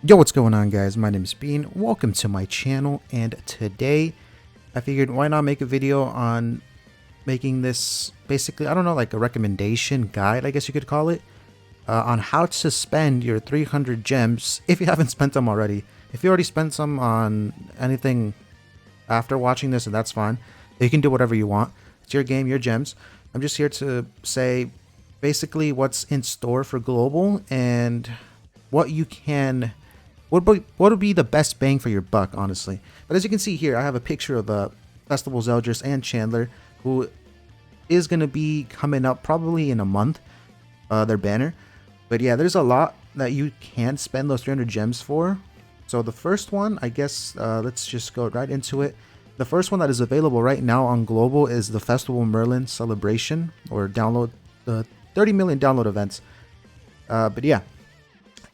Yo, what's going on, guys? My name is Bean. Welcome to my channel, and today I figured why not make a video on making this basically, I don't know, like a recommendation guide, I guess you could call it, on how to spend your 300 gems if you haven't spent them already. If you already spent some on anything after watching this, and that's fine, you can do whatever you want. It's your game, your gems. I'm just here to say basically what's in store for global and what you can what would be the best bang for your buck, honestly. But as you can see here, I have a picture of Festival's Eldris and Chandler, who is going to be coming up probably in a month, their banner. But yeah, there's a lot that you can spend those 300 gems for. So the first one, I guess, let's just go right into it. The first one that is available right now on global is the Festival Merlin celebration, or download, the 30 million download events. But yeah,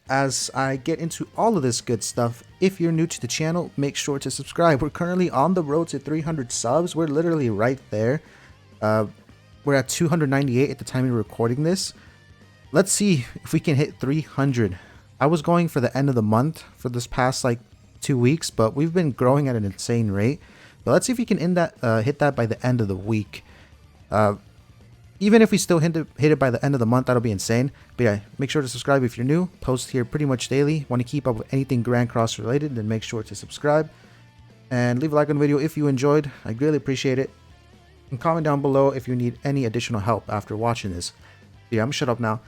as I get into all of this good stuff, if you're new to the channel, make sure to subscribe. We're currently on the road to 300 subs. We're literally right there. We're at 298 at the time of recording this. Let's see if we can hit 300. I was going for the end of the month for this past like 2 weeks, but we've been growing at an insane rate. But let's see if we can hit that by the end of the week. Even if we still hit it by the end of the month, that'll be insane. But yeah, make sure to subscribe if you're new. Post here pretty much daily. Want to keep up with anything Grand Cross related, then make sure to subscribe. And leave a like on the video if you enjoyed. I greatly appreciate it. And comment down below if you need any additional help after watching this. But yeah, I'm shut up now.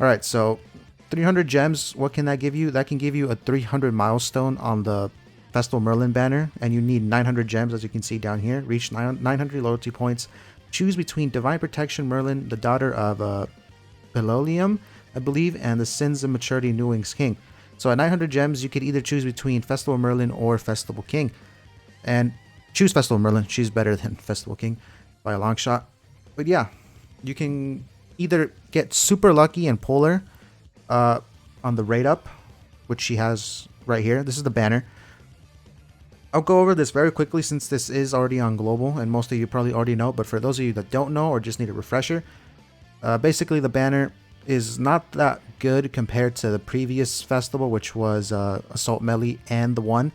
Alright, so 300 gems, what can that give you? That can give you a 300 milestone on the Festival Merlin banner. And you need 900 gems, as you can see down here. Reach 900 loyalty points. Choose between Divine Protection Merlin, the daughter of Belolium, I believe, and the Sins of Maturity New Wings King. So at 900 gems, you could either choose between Festival Merlin or Festival King. And choose Festival Merlin. She's better than Festival King by a long shot. But yeah, you can either get super lucky and pull her on the rate up, which she has right here. This is the banner. I'll go over this very quickly since this is already on global and most of you probably already know, but for those of you that don't know or just need a refresher, basically the banner is not that good compared to the previous festival, which was Assault Melee and the one,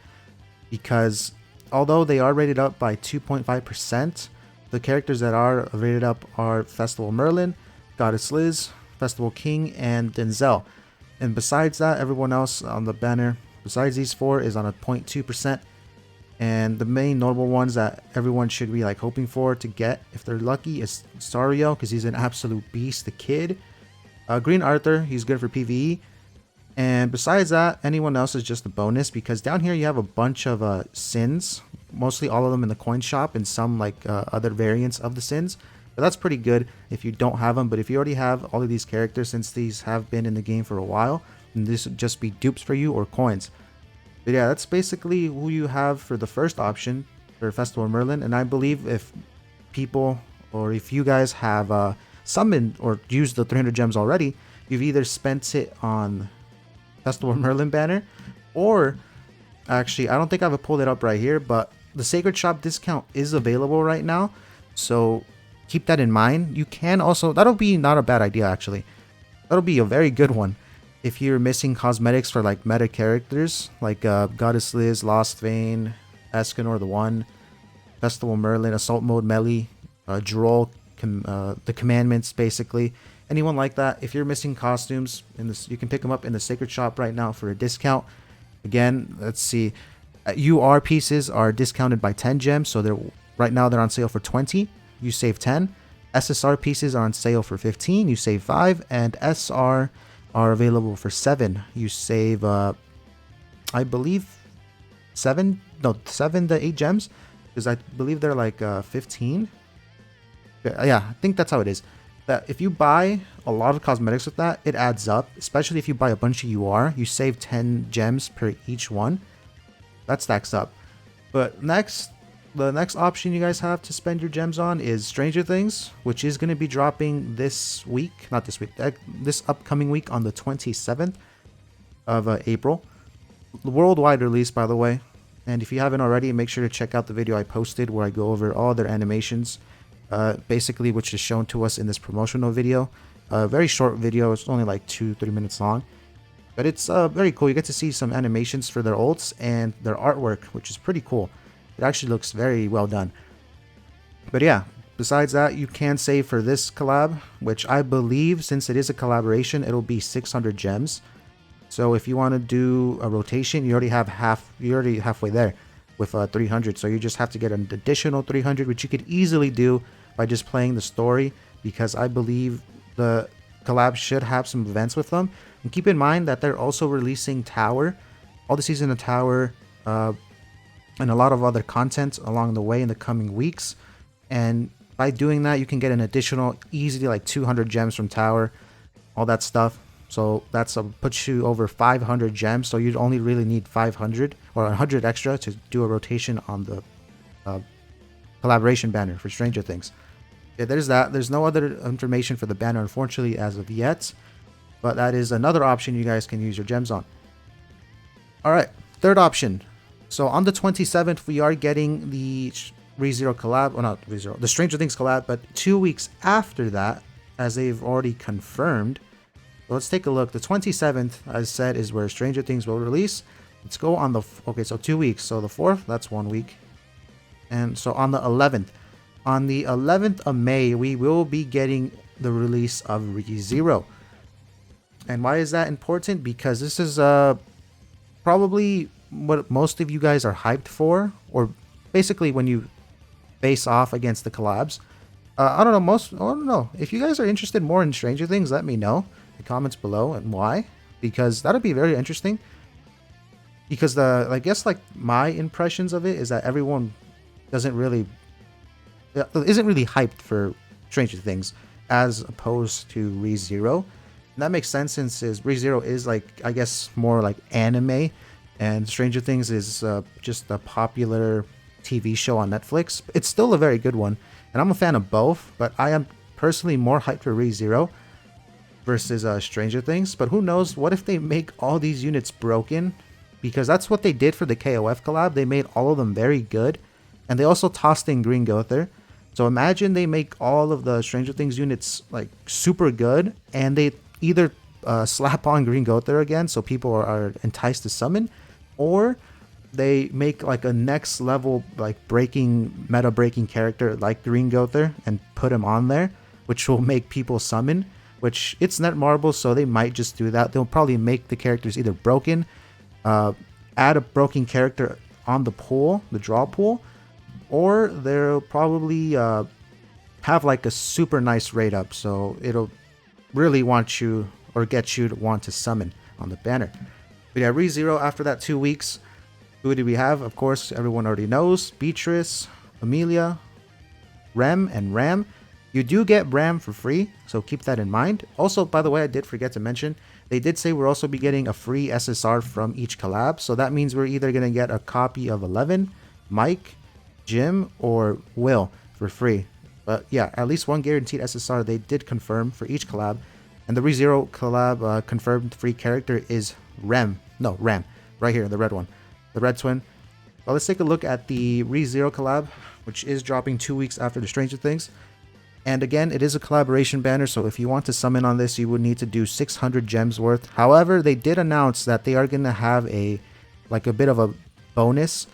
because although they are rated up by 2.5%, the characters that are rated up are Festival Merlin, Goddess Liz, Festival King, and Denzel. And besides that, everyone else on the banner, besides these four, is on a 0.2%. And the main notable ones that everyone should be like hoping for to get if they're lucky is Sario, because he's an absolute beast, the kid. Green Arthur, he's good for PvE. And besides that, anyone else is just a bonus, because down here you have a bunch of sins, mostly all of them in the coin shop, and some like other variants of the sins. But that's pretty good if you don't have them. But if you already have all of these characters, since these have been in the game for a while, then this would just be dupes for you or coins. But yeah, that's basically who you have for the first option for Festival Merlin. And I believe if people, or if you guys have summoned or used the 300 gems already, you've either spent it on Festival Merlin banner, or actually, I don't think I've pulled it up right here, but the Sacred Shop discount is available right now. So keep that in mind. You can also, that'll be not a bad idea actually. That'll be a very good one. If you're missing cosmetics for like meta characters like Goddess Liz, Lost Vein, Escanor the One, Festival Merlin, Assault Mode Melee, Droll, the Commandments, basically. Anyone like that, if you're missing costumes, in this, you can pick them up in the Sacred Shop right now for a discount. Again, let's see. UR pieces are discounted by 10 gems, so they're right now they're on sale for 20. You save 10. SSR pieces are on sale for 15. You save 5, and SR are available for 7. You save I believe 7 to 8 gems, because I believe they're like 15. Yeah, I think that's how it is. That if you buy a lot of cosmetics with that, it adds up, especially if you buy a bunch of UR. You save 10 gems per each one. That stacks up. But the next option you guys have to spend your gems on is Stranger Things, which is going to be dropping this week, not this week, this upcoming week on the 27th of April. The worldwide release, by the way. And if you haven't already, make sure to check out the video I posted where I go over all their animations, basically, which is shown to us in this promotional video. A very short video, it's only like 2-3 minutes long. But it's very cool. You get to see some animations for their ults and their artwork, which is pretty cool. It actually looks very well done. But yeah, besides that, you can save for this collab, which I believe, since it is a collaboration, it'll be 600 gems. So if you want to do a rotation, you're already halfway there with 300. So you just have to get an additional 300, which you could easily do by just playing the story, because I believe the collab should have some events with them. And keep in mind that they're also releasing Tower, all the season of Tower, and a lot of other content along the way in the coming weeks. And by doing that, you can get an additional easily like 200 gems from Tower, all that stuff. So that's puts you over 500 gems. So you'd only really need 500 or 100 extra to do a rotation on the collaboration banner for Stranger Things. Yeah, there's that. There's no other information for the banner, unfortunately, as of yet. But that is another option you guys can use your gems on. Alright, third option. So on the 27th, we are getting the ReZero collab. Well, not ReZero, the Stranger Things collab. But 2 weeks after that, as they've already confirmed. So let's take a look. The 27th, as I said, is where Stranger Things will release. Let's go on the... Okay, so 2 weeks. So the 4th, that's 1 week. And so on the 11th. On the 11th of May, we will be getting the release of ReZero. And why is that important? Because this is probably what most of you guys are hyped for, or basically when you face off against the collabs. I don't know. If you guys are interested more in Stranger Things, let me know in the comments below and why, because that'll be very interesting. Because I guess like my impressions of it is that everyone isn't really hyped for Stranger Things as opposed to ReZero. And that makes sense, since ReZero is like, I guess, more like anime, and Stranger Things is just a popular TV show on Netflix. It's still a very good one, and I'm a fan of both, but I am personally more hyped for ReZero versus Stranger Things. But who knows, what if they make all these units broken? Because that's what they did for the KOF collab. They made all of them very good, and they also tossed in Green Gother. So imagine they make all of the Stranger Things units like super good, and they either slap on Green Gother again so people are enticed to summon, or they make like a next level like meta breaking character like Green Gother and put him on there, which will make people summon, which it's Netmarble, so they might just do that. They'll probably make the characters either broken, add a broken character on the pool, the draw pool, or they'll probably have like a super nice rate up, so it'll really want you or get you to want to summon on the banner. But yeah, ReZero, after that 2 weeks, who do we have? Of course, everyone already knows. Beatrice, Amelia, Rem, and Ram. You do get Ram for free, so keep that in mind. Also, by the way, I did forget to mention, they did say we'll also be getting a free SSR from each collab. So that means we're either going to get a copy of 11, Mike, Jim, or Will for free. But yeah, at least one guaranteed SSR they did confirm for each collab. And the ReZero collab confirmed free character is Ram, right here, the red one, the red twin. Well, let's take a look at the ReZero collab, which is dropping 2 weeks after the Stranger Things. And again, it is a collaboration banner, so if you want to summon on this, you would need to do 600 gems worth. However, they did announce that they are going to have a bit of a bonus,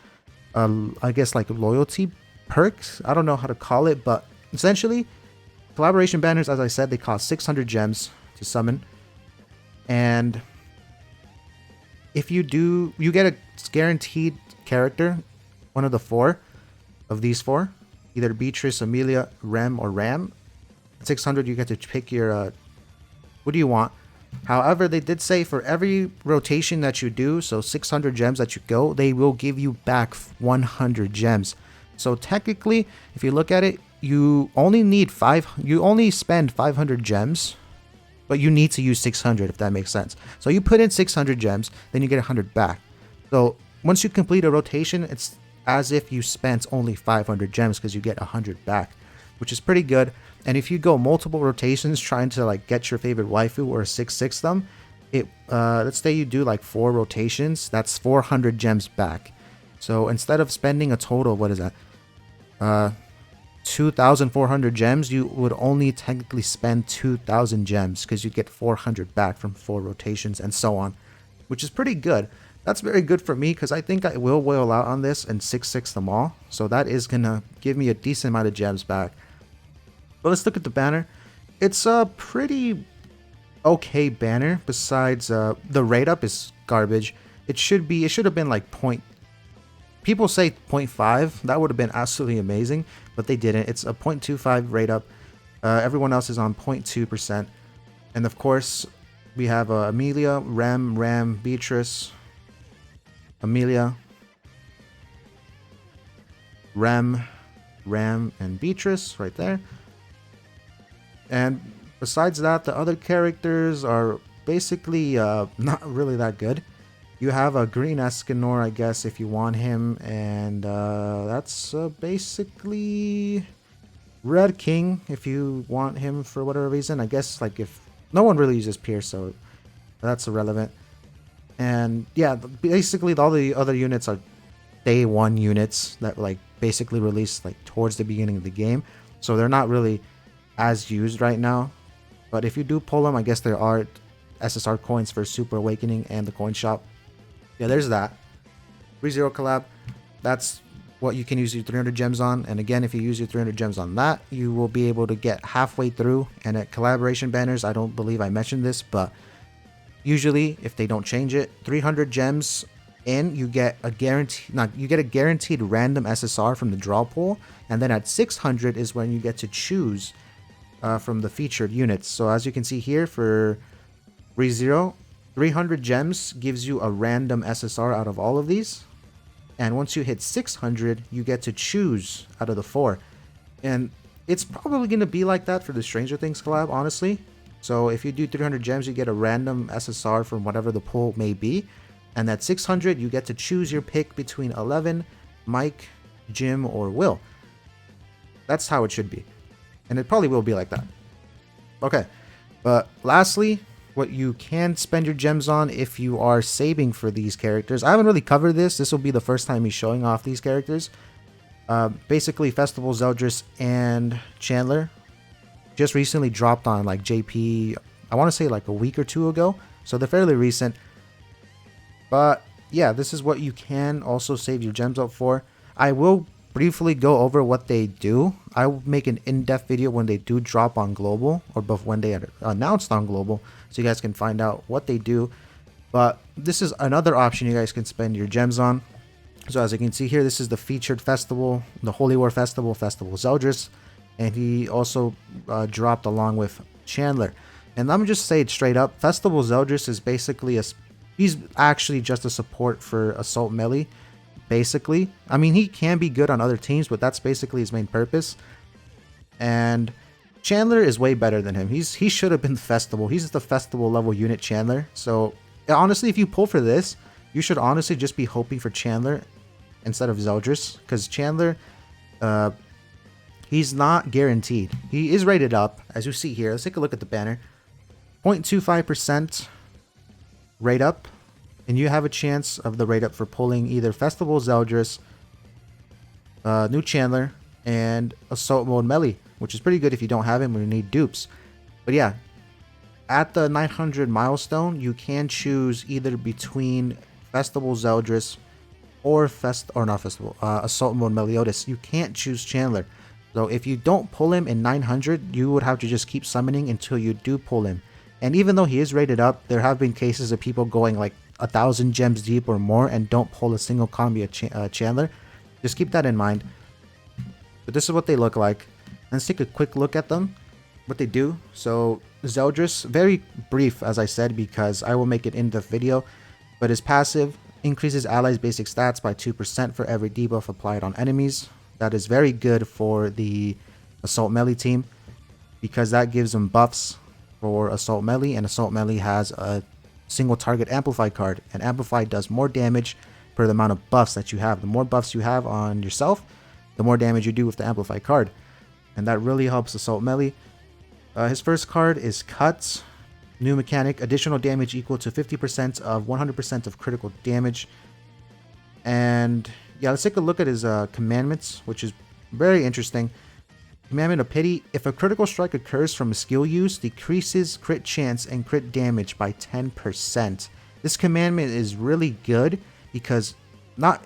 I guess like loyalty perks. I don't know how to call it, but essentially, collaboration banners, as I said, they cost 600 gems to summon. And if you do, you get a guaranteed character, one of the four of these four, either Beatrice, Amelia, Rem, or Ram. 600, you get to pick your, what do you want? However, they did say for every rotation that you do, so 600 gems that you go, they will give you back 100 gems. So technically, if you look at it, you only spend 500 gems, but you need to use 600, if that makes sense. So you put in 600 gems, then you get 100 back. So once you complete a rotation, it's as if you spent only 500 gems because you get 100 back, which is pretty good. And if you go multiple rotations trying to like get your favorite waifu or 6-6 them, let's say you do like 4 rotations, that's 400 gems back. So instead of spending a total, what is that? 2,400 gems, you would only technically spend 2,000 gems because you get 400 back from 4 rotations and so on. which is pretty good. That's very good for me because I think I will whale out on this and 6-6 them all. So that is going to give me a decent amount of gems back. But let's look at the banner. It's a pretty okay banner. Besides, the rate up is garbage. It should have been like people say 0.5. That would have been absolutely amazing, but they didn't. It's a 0.25 rate up. Everyone else is on 0.2%. And of course, we have Amelia, Ram, Beatrice, Amelia, Ram, and Beatrice right there. And besides that, the other characters are basically not really that good. You have a green Escanor, I guess, if you want him, and that's basically Red King if you want him for whatever reason. I guess like if no one really uses Pierce, so that's irrelevant. And yeah, basically all the other units are day 1 units that like basically released like towards the beginning of the game, so they're not really as used right now. But if you do pull them, I guess there are SSR coins for Super Awakening and the coin shop. Yeah, there's that. ReZero collab. That's what you can use your 300 gems on. And again, if you use your 300 gems on that, you will be able to get halfway through. And at collaboration banners, I don't believe I mentioned this, but usually if they don't change it, 300 gems in, you get a guaranteed random SSR from the draw pool. And then at 600 is when you get to choose from the featured units. So as you can see here for ReZero, 300 gems gives you a random SSR out of all of these. And once you hit 600, you get to choose out of the 4. And it's probably going to be like that for the Stranger Things collab, honestly. So if you do 300 gems, you get a random SSR from whatever the pool may be. And at 600, you get to choose your pick between 11, Mike, Jim, or Will. That's how it should be. And it probably will be like that. Okay. But lastly, what you can spend your gems on if you are saving for these characters. I haven't really covered this. This will be the first time he's showing off these characters. Basically, Festival, Zeldris, and Chandler just recently dropped on like JP, I want to say like a week or 2 ago. So they're fairly recent. But yeah, this is what you can also save your gems up for. I will briefly go over what they do. I will make an in-depth video when they do drop on Global, or when they are announced on Global, so you guys can find out what they do. But this is another option you guys can spend your gems on. So as you can see here, this is the featured festival, the Holy War Festival, Festival Zeldris, and he also dropped along with Chandler. And let me just say it straight up, Festival Zeldris is basically he's actually just a support for Assault Melee. Basically, I mean, he can be good on other teams, but that's basically his main purpose. And Chandler is way better than him. He should have been the festival. He's the festival level unit, Chandler. So honestly, if you pull for this, you should honestly just be hoping for Chandler instead of Zeldris, because Chandler, he's not guaranteed. He is rated up, as you see here. Let's take a look at the banner. 0.25% rate up. And you have a chance of the rate up for pulling either Festival Zeldris, New Chandler, and Assault Mode Melee, which is pretty good if you don't have him or you need dupes. But yeah, at the 900 milestone, you can choose either between Festival Zeldris or Assault Mode Meliodas. You can't choose Chandler. So if you don't pull him in 900, you would have to just keep summoning until you do pull him. And even though he is rated up, there have been cases of people going like 1,000 gems deep or more and don't pull a single combi of Chandler. Just keep that in mind. But this is what they look like. Let's take a quick look at them, what they do. So Zeldris, very brief as I said, because I will make it in the video, but his passive increases allies basic stats by 2% for every debuff applied on enemies. That is very good for the Assault Melee team, because that gives them buffs for Assault Melee, and Assault Melee has a single target Amplify card, and Amplify does more damage per the amount of buffs that you have. The more buffs you have on yourself, the more damage you do with the Amplify card, and that really helps Assault Melee. His first card is Cut. New mechanic, additional damage equal to 50% of 100% of critical damage. And yeah, let's take a look at his commandments, which is very interesting. Commandment of Pity. If a critical strike occurs from a skill use, decreases crit chance and crit damage by 10%. This commandment is really good because not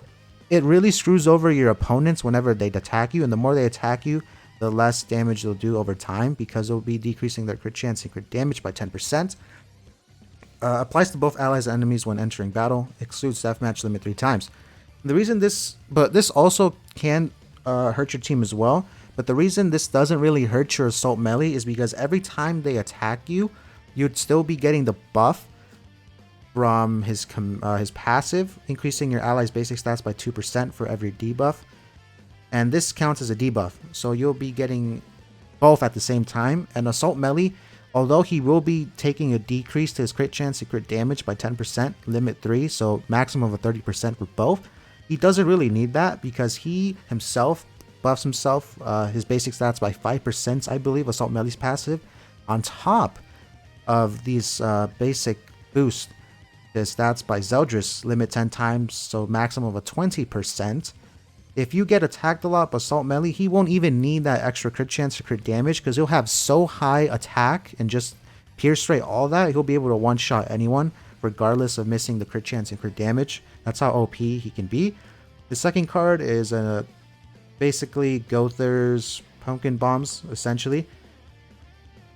it really screws over your opponents whenever they attack you, and the more they attack you, the less damage they'll do over time because it'll be decreasing their crit chance and crit damage by 10%. Applies to both allies and enemies when entering battle. Excludes deathmatch limit 3 times. The reason this also can hurt your team as well. But the reason this doesn't really hurt your assault melee is because every time they attack you, you'd still be getting the buff from his passive, increasing your allies' basic stats by 2% for every debuff. And this counts as a debuff, so you'll be getting both at the same time. And assault melee, although he will be taking a decrease to his crit chance and crit damage by 10%, limit 3, so maximum of 30% for both, he doesn't really need that because he himself buffs himself, his basic stats by 5%, I believe, assault melee's passive, on top of these basic boosts. His stats by Zeldris, limit 10 times, so maximum of 20%. If you get attacked a lot by assault melee, he won't even need that extra crit chance or crit damage because he'll have so high attack and just pierce rate, all that, he'll be able to one-shot anyone regardless of missing the crit chance and crit damage. That's how OP he can be. The second card is basically Gother's Pumpkin Bombs, essentially.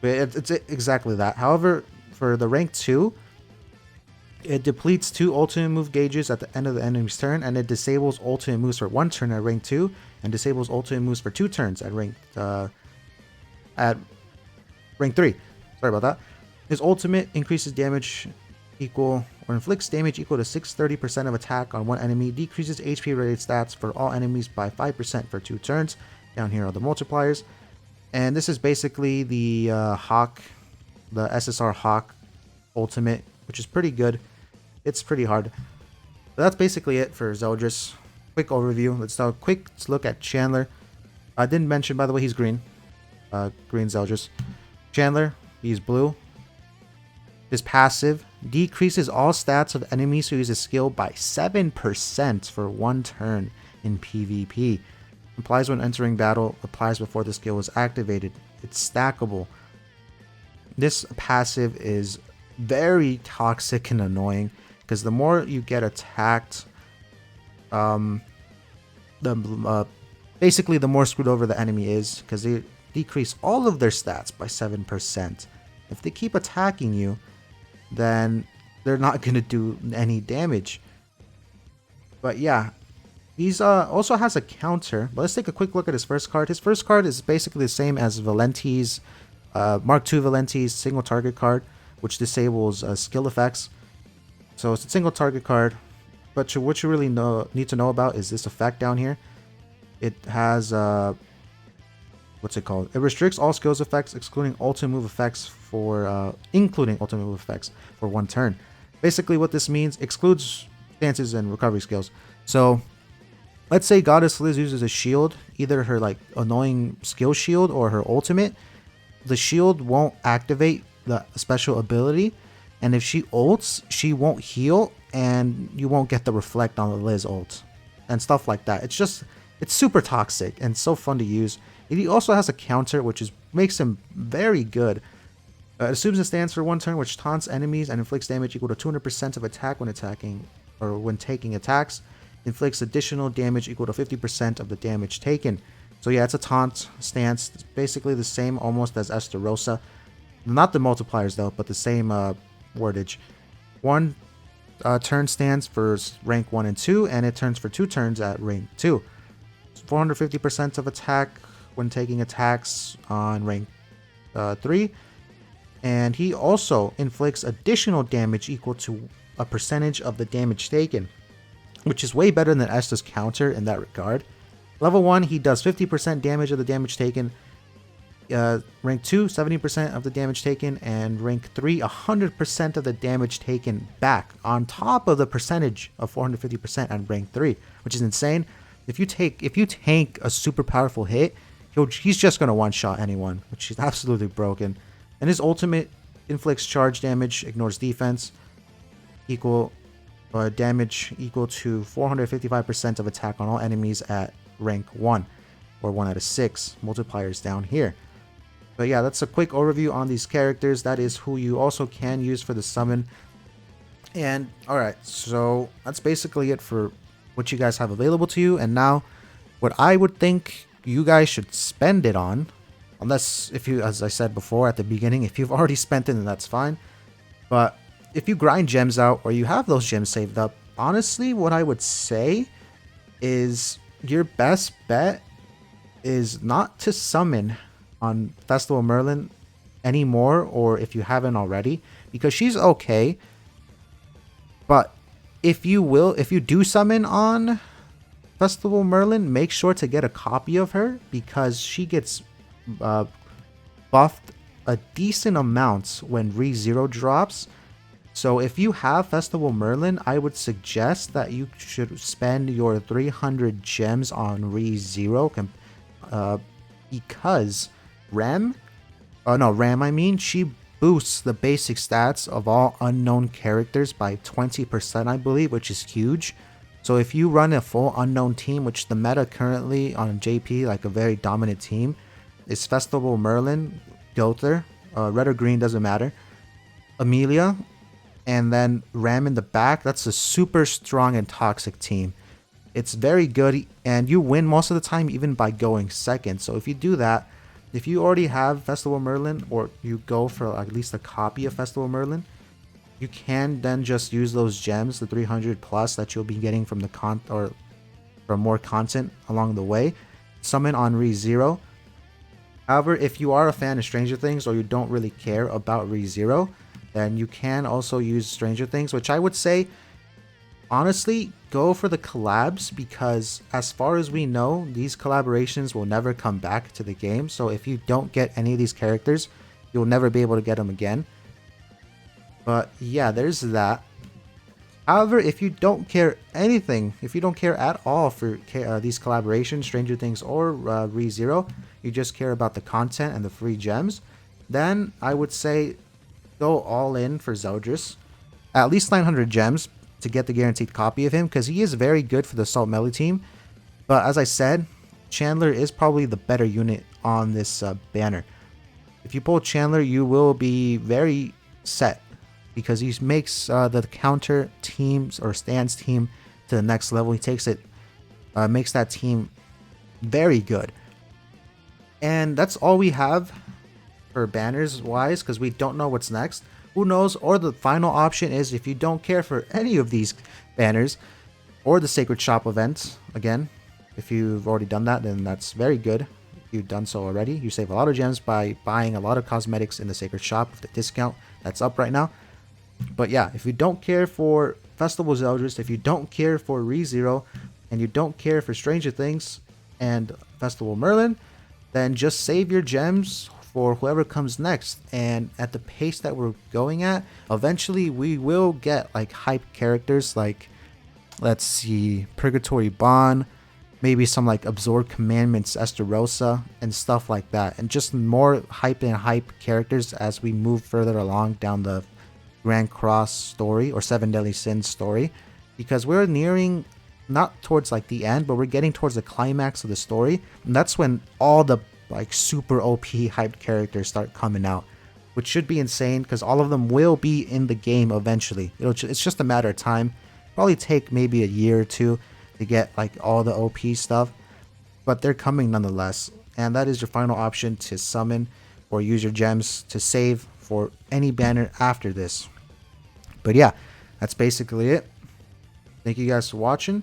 It's exactly that. However, for the rank 2, it depletes 2 ultimate move gauges at the end of the enemy's turn, and it disables ultimate moves for 1 turn at rank 2, and disables ultimate moves for 2 turns at rank 3. Sorry about that. His ultimate increases damage equal or inflicts damage equal to 630% of attack on one enemy, decreases HP related stats for all enemies by 5% for 2 turns. Down here are the multipliers. And this is basically the Hawk, the SSR Hawk ultimate, which is pretty good. It's pretty hard. But that's basically it for Zeldris. Quick overview. Let's have a quick look at Chandler. I didn't mention, by the way, he's green. Green Zeldris. Chandler, he's blue. His passive decreases all stats of enemies who use his skill by 7% for 1 turn in PvP. Applies when entering battle, applies before the skill is activated. It's stackable. This passive is very toxic and annoying because the more you get attacked, basically the more screwed over the enemy is because they decrease all of their stats by 7%. If they keep attacking you, then they're not going to do any damage. But yeah, he's also has a counter. But let's take a quick look at his first card. His first card is basically the same as Valenti's Mark II Valenti's single target card, which disables skill effects. So it's a single target card. But what you really need to know about is this effect down here. It has what's it called? It restricts all skills effects, excluding ultimate move effects for including ultimate move effects for 1 turn. Basically, what this means excludes stances and recovery skills. So let's say Goddess Liz uses a shield, either her like annoying skill shield or her ultimate. The shield won't activate the special ability, and if she ults, she won't heal, and you won't get the reflect on the Liz ult and stuff like that. It's super toxic and so fun to use. He also has a counter, which makes him very good. It assumes a stance for 1 turn, which taunts enemies and inflicts damage equal to 200% of attack when attacking or when taking attacks. Inflicts additional damage equal to 50% of the damage taken. So yeah, it's a taunt stance. It's basically the same almost as Esterosa. Not the multipliers though, but the same wordage. 1 turn stance for rank 1 and 2, and it turns for 2 turns at rank 2. 450% of attack when taking attacks on rank 3. And he also inflicts additional damage equal to a percentage of the damage taken, which is way better than Esta's counter in that regard. Level 1, he does 50% damage of the damage taken. Rank 2, 70% of the damage taken. And rank 3, 100% of the damage taken back on top of the percentage of 450% on rank 3, which is insane. If you tank a super powerful hit, he's just going to one-shot anyone, which is absolutely broken. And his ultimate inflicts charge damage, ignores defense, damage equal to 455% of attack on all enemies at rank 1, or 1 out of 6. Multipliers down here. But yeah, that's a quick overview on these characters. That is who you also can use for the summon. And alright, so that's basically it for what you guys have available to you. And now what I would think you guys should spend it on, unless if you, as I said before at the beginning, if you've already spent it, then that's fine. But if you grind gems out or you have those gems saved up, honestly, what I would say is your best bet is not to summon on Festival Merlin anymore, or if you haven't already, because she's okay. But if you do summon on Festival Merlin, make sure to get a copy of her because she gets buffed a decent amount when ReZero drops. So if you have Festival Merlin, I would suggest that you should spend your 300 gems on ReZero because Ram, I mean, she boosts the basic stats of all unknown characters by 20%, I believe, which is huge. So if you run a full unknown team, which the meta currently on JP, like a very dominant team, is Festival Merlin, Gother, red or green, doesn't matter, Amelia, and then Ram in the back, that's a super strong and toxic team. It's very good, and you win most of the time even by going second. So if you do that, if you already have Festival Merlin, or you go for at least a copy of Festival Merlin, you can then just use those gems, the 300 plus that you'll be getting from the or from more content along the way, summon on ReZero. However, if you are a fan of Stranger Things or you don't really care about ReZero, then you can also use Stranger Things, which I would say, honestly, go for the collabs because as far as we know, these collaborations will never come back to the game. So if you don't get any of these characters, you'll never be able to get them again. But yeah, there's that. However, if you don't care anything, if you don't care at all for these collaborations, Stranger Things or ReZero, you just care about the content and the free gems, then I would say go all in for Zeldris. At least 900 gems to get the guaranteed copy of him because he is very good for the Salt Melee team. But as I said, Chandler is probably the better unit on this banner. If you pull Chandler, you will be very set because he makes the counter teams or stands team to the next level. He takes it, makes that team very good. And that's all we have for banners wise because we don't know what's next. Who knows? Or the final option is if you don't care for any of these banners or the Sacred Shop events, again, if you've already done that, then that's very good. If you've done so already, you save a lot of gems by buying a lot of cosmetics in the Sacred Shop with the discount that's up right now. But yeah, if you don't care for Festival Zeldris, if you don't care for ReZero, and you don't care for Stranger Things and Festival Merlin, then just save your gems for whoever comes next. And at the pace that we're going at, eventually we will get like hype characters like, let's see, Purgatory Bond, maybe some like Absorb Commandments Esterosa and stuff like that, and just more hype and hype characters as we move further along down the Grand Cross story or Seven Deadly Sins story, because we're nearing not towards like the end, but we're getting towards the climax of the story, and that's when all the like super OP hyped characters start coming out, which should be insane because all of them will be in the game eventually. It's just a matter of time. Probably take maybe a year or two to get like all the OP stuff, but they're coming nonetheless. And that is your final option to summon or use your gems to save for any banner after this. But yeah, that's basically it. Thank you guys for watching.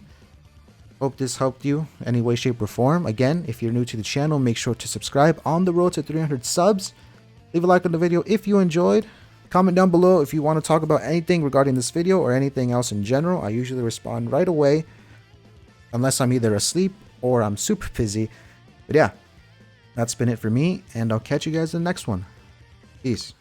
Hope this helped you any way, shape, or form. Again, if you're new to the channel, make sure to subscribe. On the road to 300 subs. Leave a like on the video if you enjoyed. Comment down below if you want to talk about anything regarding this video or anything else in general. I usually respond right away, unless I'm either asleep or I'm super busy. But yeah, that's been it for me, and I'll catch you guys in the next one. Peace.